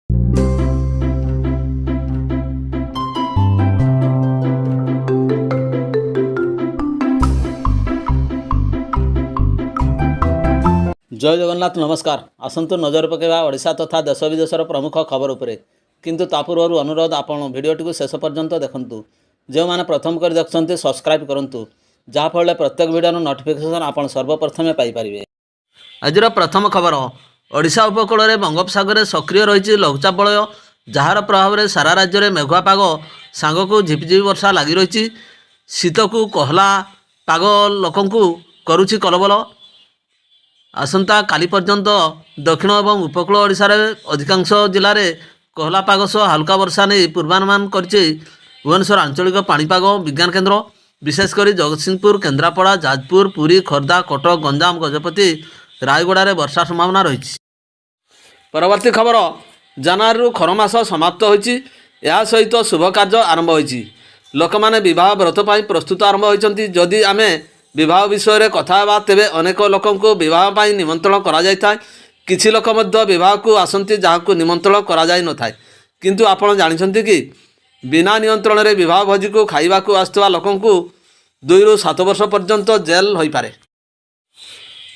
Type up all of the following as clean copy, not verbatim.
जय जगन्नाथ नमस्कार। आसतु नजर पकेबा ओडिशा तथा देश विदेशर प्रमुख खबर उपरे। किंतु ता पूर्व अनुरोध आपण भिडियोटी को शेष पर्यंत देखंतु। जो माने प्रथम कर देखछन्ते सब्सक्राइब करंतु जहाँ फल प्रत्येक वीडियो नोटिफिकेशन आपण सर्वप्रथमे पाई परिबे। आजिर प्रथम खबर ओडिशा उपकूल में बंगोपसागर सक्रिय रही लघुचाप बलय जार प्रभाव में सारा राज्य में मेघुआ पाग सांगक झिपिझिपि वर्षा लगी रही शीत को कहला पाग लोकंकु करुछि कलबल। आसंता काली पर्यंत दक्षिण और उपकूल ओडिशार अधिकांश जिले में कहला पाग सह हल्का वर्षा नहीं पूर्वानुमान करछि भुवनेश्वर आंचलिक पाणीपाग विज्ञान केन्द्र। विशेषकर जगतसिंहपुर, केन्द्रापड़ा, जाजपुर, पुरी, खोर्धा, कटक, गंजाम, गजपति, रायगड़ा वर्षा संभावना रही। परवर्ती खबर जनवरी खरमास समाप्त होइछि। या सहित शुभ कार्य आरंभ होइछि। लोक माने विवाह व्रत पर प्रस्तुत आरंभ होइछन्ति। जदि आमे विवाह विषय में कथा हेबा तेबे अनेक लोकंकु विवाह पर निमंत्रण करा जाय थाए। किछि लोक मध्य विवाह को आसंती जहां निमंत्रण करा जाय न थाए। किंतु आपण जानिछन्ति कि बिना नियंत्रण रे विवाह भोजी को खाइबा को आस्तवा लोकंकु 2 ରୁ 7 वर्ष पर्यंत जेल होई पारे।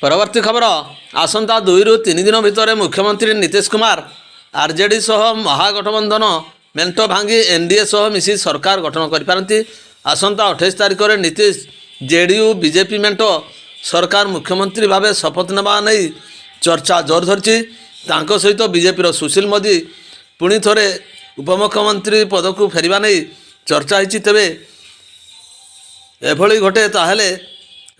परवर्ती खबर आसंता 2 ରୁ 3 दिन भितर मुख्यमंत्री नीतीश कुमार आरजेडी सह महागठबंधन मेंट भांगी एनडीए सह मिसी सरकार गठन कर पारती। आसंता 28 तारिख में नीतीश जेडीयू बीजेपी मेंट सरकार मुख्यमंत्री भाव शपथ नेबा नहीं चर्चा जोर धरछि। तांको सहित बीजेपी सुशील मोदी पुणी थोरे उपमुख्यमंत्री पद को फेरिबा नहीं चर्चा होइछि। तेबे एभली घटे ताहेले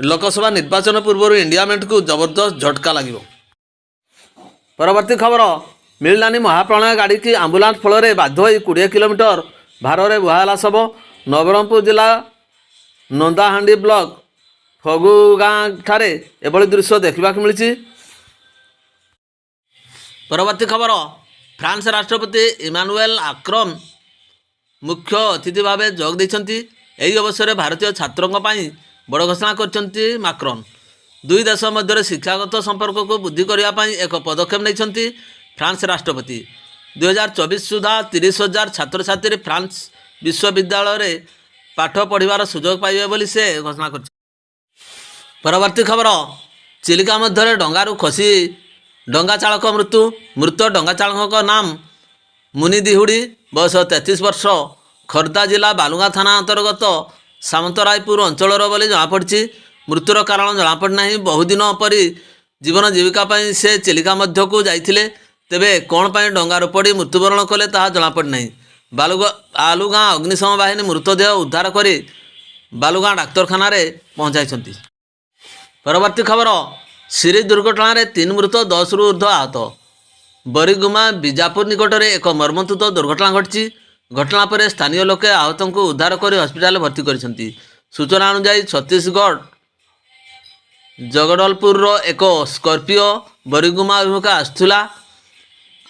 लोकसभा निर्वाचन पूर्व इंडिया मेंट को जबरदस्त झटका लगे। परवर्ती खबर मिललानी महाप्राण गाड़ी की आंबुलांस फल बाध्य 20 किलोमीटर भार बुहाला शव। नवरंगपुर जिला नंदाहांडी ब्लॉक फगुगाँ ठारे एभली दृश्य देखा मिली। परवर्ती खबर फ्रांस राष्ट्रपति इमानुएल मैक्रोन मुख्य अतिथि भाव जोग देइछन्ति। एही अवसर में भारतीय छात्रों बड़ घोषणा करछन्ति मैक्रोन। 2 देश मध्य शिक्षागत संपर्क को वृद्धि करने एक पदक्षेप नहीं फ्रांस राष्ट्रपति। 2024 सुधा 30,000 छात्र छात्री फ्रांस विश्वविद्यालय पाठ पढ़ार सुजोग पाइबे बोली से घोषणा कर। परवर्ती खबर चिलिका मध्य डंगारू खसी डंगा चालक मृत्यु। मृत डंगा चालक नाम मुनि दिहुड़ी बयस 33 वर्ष खोर्धा जिला बालुगाँ थाना अंतर्गत सामंतरायपुर अंचल बोली जमापड़ी। मृत्युर कारण जमापड़ना। बहुदिन परी जीवन जीविका से चिलिका मध्य को जाइथिले। तेबे कौन पाई डंगार पड़ी मृत्युवरण कले ताहा जमापड़ना। बालुगाँ अग्निशम बाहिनी मृतदेह उद्धार कर बालुगाँ डाक्तरखाना पहुंचाई। परवर्ती खबर सिरी दुर्घटना रे 3 मृत 10 ରୁ ऊर्ध्व आहत। बरीगुमा बीजापुर निकट में एक मर्मन्तुद दुर्घटना घटी। घटना पर स्थानीय लोके आहत को उद्धार कर हस्पिटाल भर्ती करछन्ति। सूचना अनुसार छत्तीसगढ़ जगदलपुर एक स्कॉर्पियो बरीगुमा अभिमुखे आसुला।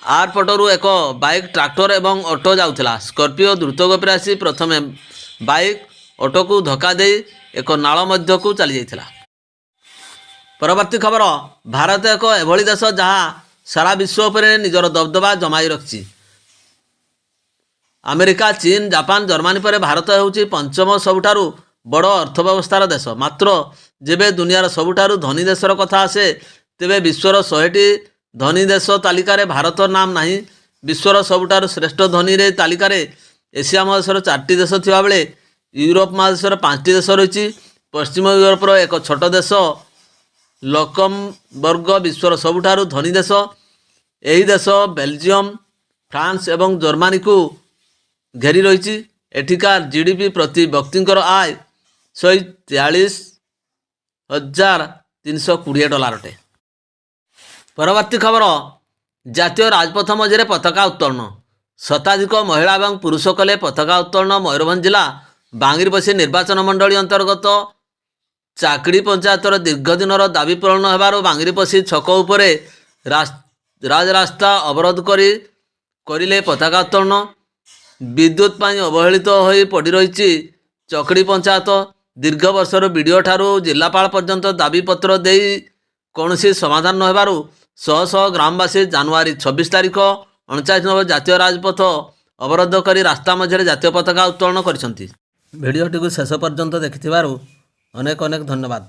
आर पटरू एक बाइक ट्रैक्टर एवं ऑटो जाउथला। स्कॉर्पियो द्रुत गति आसी प्रथमे बाइक ऑटो को धक्का दे एक नाल मध्य को चली जाइथिला। परवर्ती खबर भारत एक एभली देश जहाँ सारा विश्व पर निजर दबदबा जमाई रखिछि। अमेरिका, चीन, जापान, जर्मनी पर भारत होउछि 5म सबुठारु बड़ अर्थव्यवस्थार देश। मात्र जेबे दुनियार सबुठारु धनी देशर कथा आसे तेबे विश्वर 100टी धनी देश तालिकार भारत नाम नहीं। विश्वर सबुठारु श्रेष्ठ धनी रे तालिकार एशिया महादेशर 4टी देश थिबा बेले यूरोप महादेशर 5टी देश रही। पश्चिम यूरोपर एक छोट देश लक्समबर्ग विश्वर सबुठारु धनी देश। यही देश बेल्जियम, फ्रांस एवं जर्मनी को घेरी रही। एठिकार जीडीपी प्रति व्यक्तिंकर आय $143,320 अटे। परवर्ती खबर जातीय राजपथ मझे पताका उत्तोलन। शताधिक महिला और पुरुष कले पताका उत्तोलन। मयूरभंज जिला बांगिरपसी निर्वाचन मंडली अंतर्गत चाकड़ी पंचायतर दीर्घदिनर दाबी पूरण होबार बांगिरपसी छक उपरे राजरास्ता अवरोध करिले पताका उत्तोलन। विद्युत पाई अवहेलित होई पड़ी रही चकड़ी पंचायत। दीर्घ वर्षर विडीओ ठारू जिलापाल पर्यंत दाबीपत्र दे कौन समाधान न होबारु शह शह ग्रामवासी जनवरी 26 तारिख ଅଣଚାଳିଶ ନମ୍ବର ଜାତୀୟ ରାଜପଥ ଅବରୋଧ କରି ରାସ୍ତା ମଧ୍ୟରେ ଜାତୀୟ ପତାକା ଉତ୍ତୋଳନ କରିଛନ୍ତି। ଭିଡ଼ିଓଟିକୁ ଶେଷ ପର୍ଯ୍ୟନ୍ତ ଦେଖିଥିବାରୁ ଅନେକ ଅନେକ ଧନ୍ୟବାଦ।